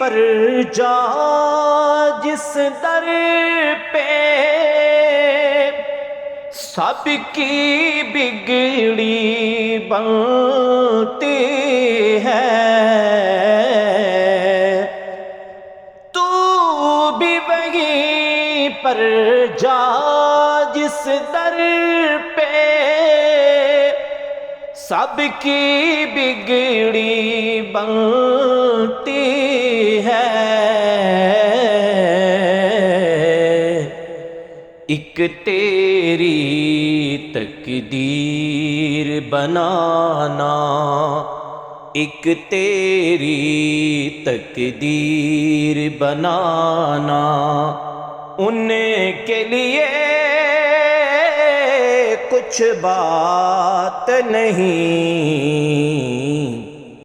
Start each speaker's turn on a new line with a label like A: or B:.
A: پر جا جس در پہ سب کی بگڑی بنتی ہے، تو بھی وہیں پر جا جس در پہ سب کی بگڑی بنتی ہے۔ ایک تیری تقدیر بنانا، ایک تیری تقدیر بنانا، ان کے لیے کچھ بات نہیں،